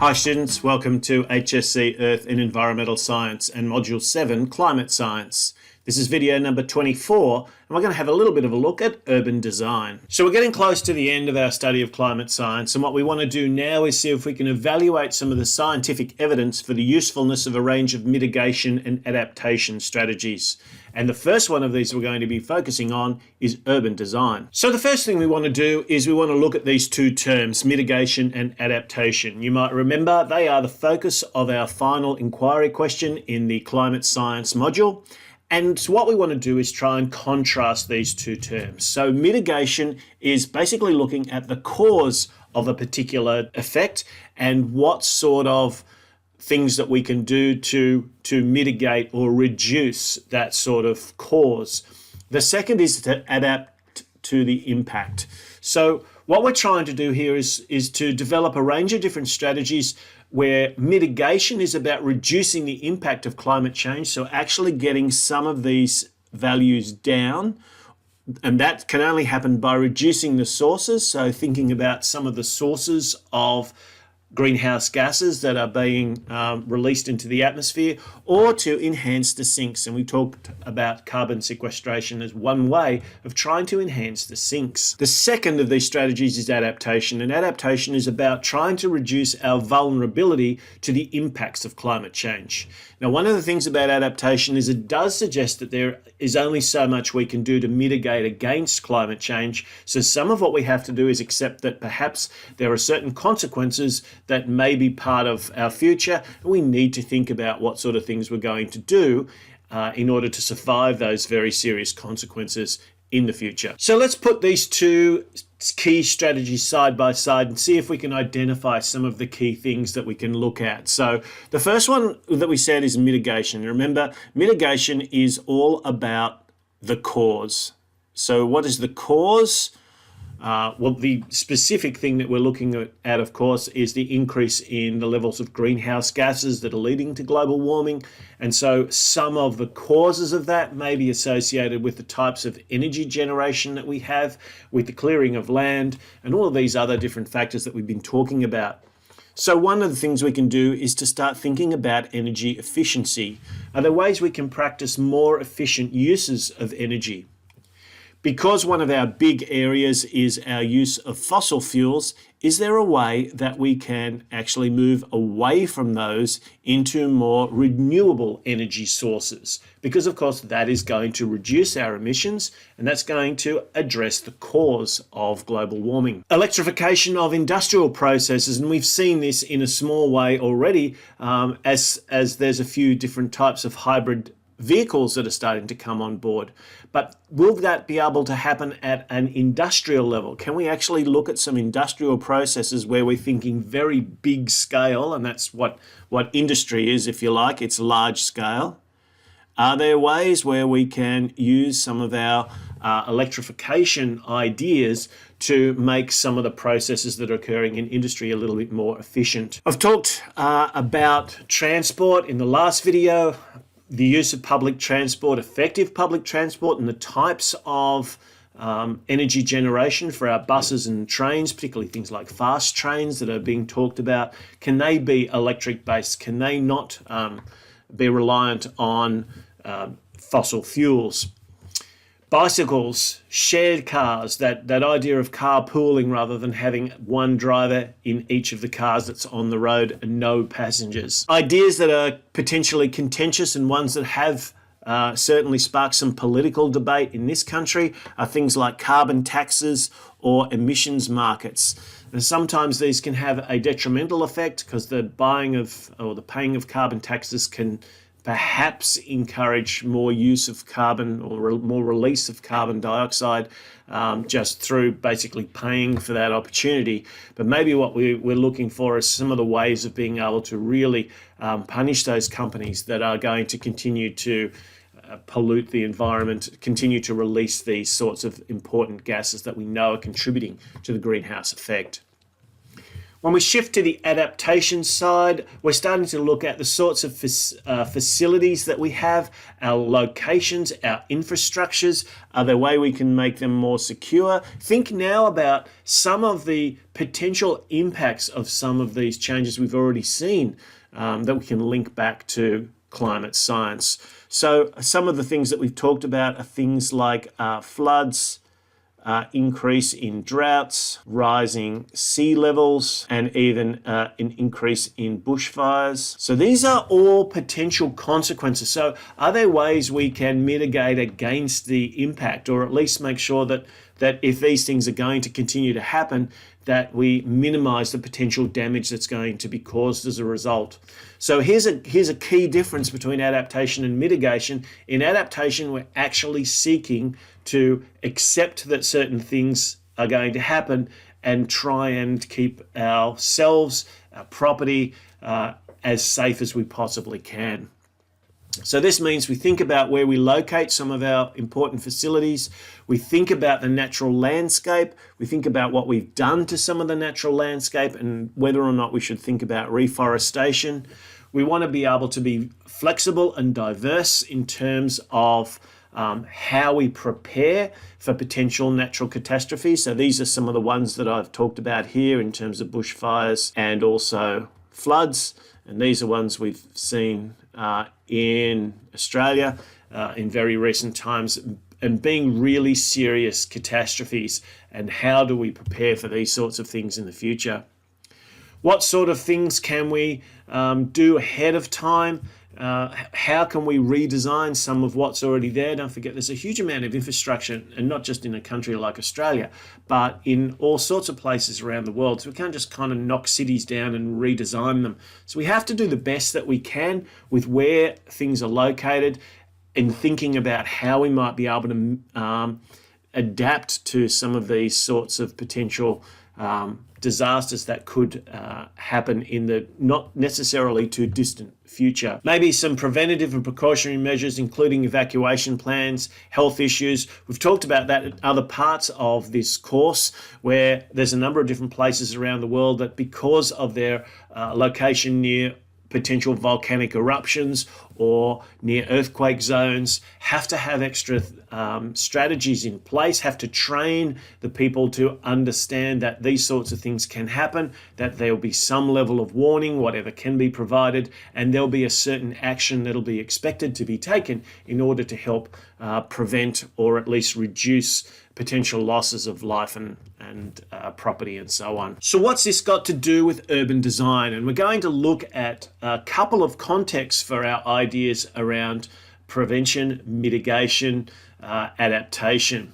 Hi students, welcome to HSC Earth and Environmental Science and Module 7 Climate Science. This is video number 24 and we're going to have a little bit of a look at urban design. So we're getting close to the end of our study of climate science, and what we want to do now is see if we can evaluate some of the scientific evidence for the usefulness of a range of mitigation and adaptation strategies. And the first one of these we're going to be focusing on is urban design. So the first thing we want to do is we want to look at these two terms, mitigation and adaptation. You might remember they are the focus of our final inquiry question in the climate science module. And what we want to do is try and contrast these two terms. So mitigation is basically looking at the cause of a particular effect and what sort of things that we can do to mitigate or reduce that sort of cause. The second is to adapt to the impact. So what we're trying to do here is to develop a range of different strategies where mitigation is about reducing the impact of climate change, so actually getting some of these values down, and that can only happen by reducing the sources, so thinking about some of the sources of greenhouse gases that are being released into the atmosphere, or to enhance the sinks. And we talked about carbon sequestration as one way of trying to enhance the sinks. The second of these strategies is adaptation, and adaptation is about trying to reduce our vulnerability to the impacts of climate change. Now, one of the things about adaptation is it does suggest that there is only so much we can do to mitigate against climate change. So some of what we have to do is accept that perhaps there are certain consequences that may be part of our future, and we need to think about what sort of things we're going to do in order to survive those very serious consequences in the future. So let's put these two key strategies side by side and see if we can identify some of the key things that we can look at. So the first one that we said is mitigation. Remember, mitigation is all about the cause. So what is the cause? Well, the specific thing that we're looking at, of course, is the increase in the levels of greenhouse gases that are leading to global warming. And so some of the causes of that may be associated with the types of energy generation that we have, with the clearing of land, and all of these other different factors that we've been talking about. So one of the things we can do is to start thinking about energy efficiency. Are there ways we can practice more efficient uses of energy? Because one of our big areas is our use of fossil fuels, is there a way that we can actually move away from those into more renewable energy sources? Because of course that is going to reduce our emissions, and that's going to address the cause of global warming. Electrification of industrial processes, and we've seen this in a small way already as there's a few different types of hybrid vehicles that are starting to come on board. But will that be able to happen at an industrial level? Can we actually look at some industrial processes where we're thinking very big scale, and that's what industry is, if you like, it's large scale? Are there ways where we can use some of our electrification ideas to make some of the processes that are occurring in industry a little bit more efficient? I've talked about transport in the last video, the use of public transport, effective public transport, and the types of energy generation for our buses and trains, particularly things like fast trains that are being talked about. Can they be electric based? Can they not be reliant on fossil fuels? Bicycles, shared cars, that idea of carpooling rather than having one driver in each of the cars that's on the road and no passengers. Ideas that are potentially contentious and ones that have certainly sparked some political debate in this country are things like carbon taxes or emissions markets. And sometimes these can have a detrimental effect because the buying of or the paying of carbon taxes can perhaps encourage more use of carbon or more release of carbon dioxide just through basically paying for that opportunity. But maybe what we're looking for is some of the ways of being able to really punish those companies that are going to continue to pollute the environment, continue to release these sorts of important gases that we know are contributing to the greenhouse effect. When we shift to the adaptation side, we're starting to look at the sorts of facilities that we have, our locations, our infrastructures. Are there ways we can make them more secure? Think now about some of the potential impacts of some of these changes we've already seen that we can link back to climate science. So some of the things that we've talked about are things like floods, increase in droughts, rising sea levels, and even an increase in bushfires. So these are all potential consequences. So are there ways we can mitigate against the impact, or at least make sure that if these things are going to continue to happen, that we minimize the potential damage that's going to be caused as a result? So here's a key difference between adaptation and mitigation. In adaptation, we're actually seeking to accept that certain things are going to happen and try and keep ourselves, our property, as safe as we possibly can. So this means we think about where we locate some of our important facilities. We think about the natural landscape. We think about what we've done to some of the natural landscape and whether or not we should think about reforestation. We want to be able to be flexible and diverse in terms of how we prepare for potential natural catastrophes. So these are some of the ones that I've talked about here in terms of bushfires and also floods. And these are ones we've seen in Australia in very recent times, and being really serious catastrophes. And how do we prepare for these sorts of things in the future? What sort of things can we do ahead of time? How can we redesign some of what's already there? Don't forget, there's a huge amount of infrastructure, and not just in a country like Australia, but in all sorts of places around the world. So we can't just kind of knock cities down and redesign them. So we have to do the best that we can with where things are located, and thinking about how we might be able to adapt to some of these sorts of potential disasters that could happen in the not necessarily too distant future. Maybe some preventative and precautionary measures, including evacuation plans, health issues. We've talked about that in other parts of this course, where there's a number of different places around the world that, because of their location near potential volcanic eruptions or near earthquake zones, have to have extra strategies in place, have to train the people to understand that these sorts of things can happen, that there'll be some level of warning, whatever can be provided, and there'll be a certain action that'll be expected to be taken in order to help prevent or at least reduce potential losses of life and property and so on. So what's this got to do with urban design? And we're going to look at a couple of contexts for our ideas around prevention, mitigation, adaptation.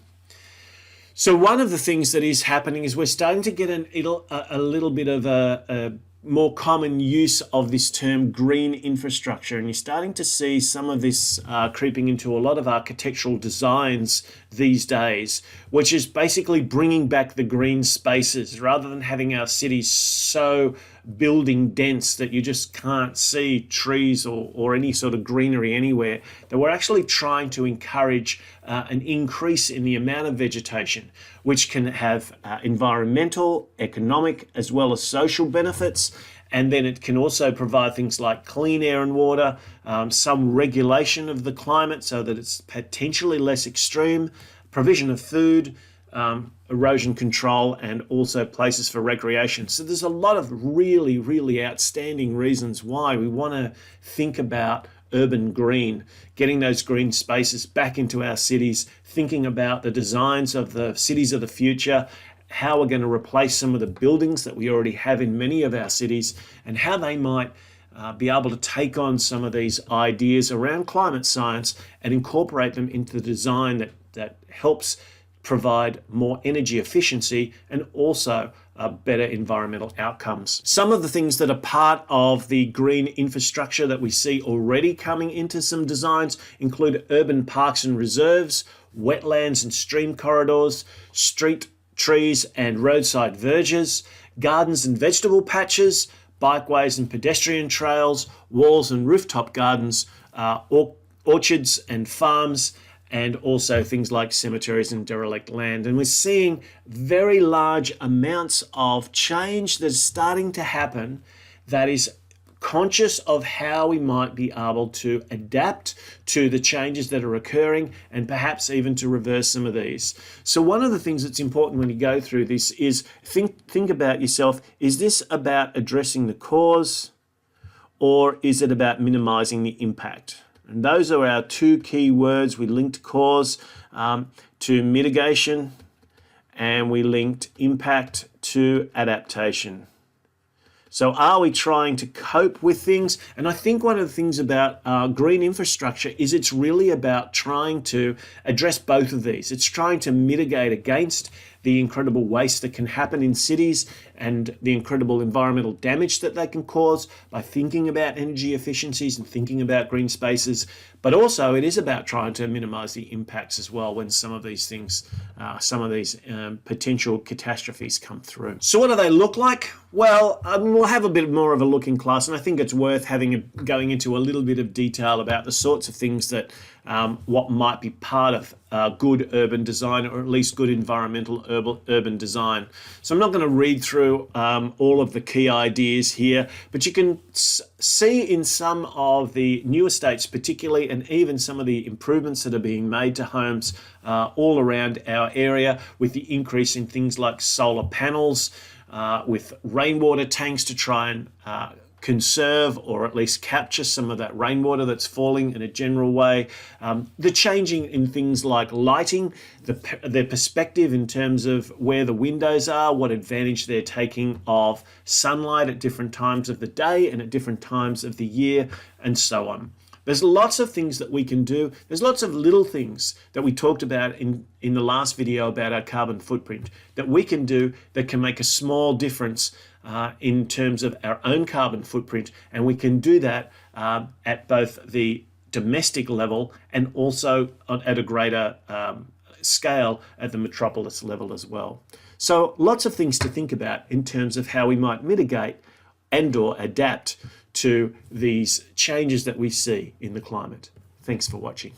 So one of the things that is happening is we're starting to get a little bit of a more common use of this term green infrastructure, and you're starting to see some of this creeping into a lot of architectural designs these days, which is basically bringing back the green spaces rather than having our cities so building dense that you just can't see trees or any sort of greenery anywhere, that we're actually trying to encourage an increase in the amount of vegetation, which can have environmental, economic, as well as social benefits. And then it can also provide things like clean air and water, some regulation of the climate so that it's potentially less extreme, provision of food, erosion control, and also places for recreation. So there's a lot of really, really outstanding reasons why we want to think about urban green, getting those green spaces back into our cities, thinking about the designs of the cities of the future, how we're going to replace some of the buildings that we already have in many of our cities, and how they might be able to take on some of these ideas around climate science and incorporate them into the design that helps provide more energy efficiency and also better environmental outcomes. Some of the things that are part of the green infrastructure that we see already coming into some designs include urban parks and reserves, wetlands and stream corridors, street trees and roadside verges, gardens and vegetable patches, bikeways and pedestrian trails, walls and rooftop gardens, orchards and farms, and also things like cemeteries and derelict land. And we're seeing very large amounts of change that's starting to happen that is conscious of how we might be able to adapt to the changes that are occurring and perhaps even to reverse some of these. So one of the things that's important when you go through this is think about yourself. Is this about addressing the cause, or is it about minimizing the impact? And those are our two key words. We linked cause to mitigation, and we linked impact to adaptation. So are we trying to cope with things? And I think one of the things about green infrastructure is it's really about trying to address both of these. It's trying to mitigate against the incredible waste that can happen in cities and the incredible environmental damage that they can cause by thinking about energy efficiencies and thinking about green spaces. But also it is about trying to minimize the impacts as well when some of these things, potential catastrophes come through. So what do they look like? Well, we'll have a bit more of a look in class, and I think it's worth going into a little bit of detail about the sorts of things that what might be part of good urban design, or at least good environmental urban design. So I'm not going to read through all of the key ideas here, but you can see in some of the new estates particularly, and even some of the improvements that are being made to homes all around our area, with the increase in things like solar panels, with rainwater tanks to try and conserve or at least capture some of that rainwater that's falling in a general way. The changing in things like lighting, their perspective in terms of where the windows are, what advantage they're taking of sunlight at different times of the day and at different times of the year, and so on. There's lots of things that we can do. There's lots of little things that we talked about in the last video about our carbon footprint that we can do that can make a small difference in terms of our own carbon footprint. And we can do that at both the domestic level and also at a greater scale at the metropolis level as well. So lots of things to think about in terms of how we might mitigate and or adapt to these changes that we see in the climate. Thanks for watching.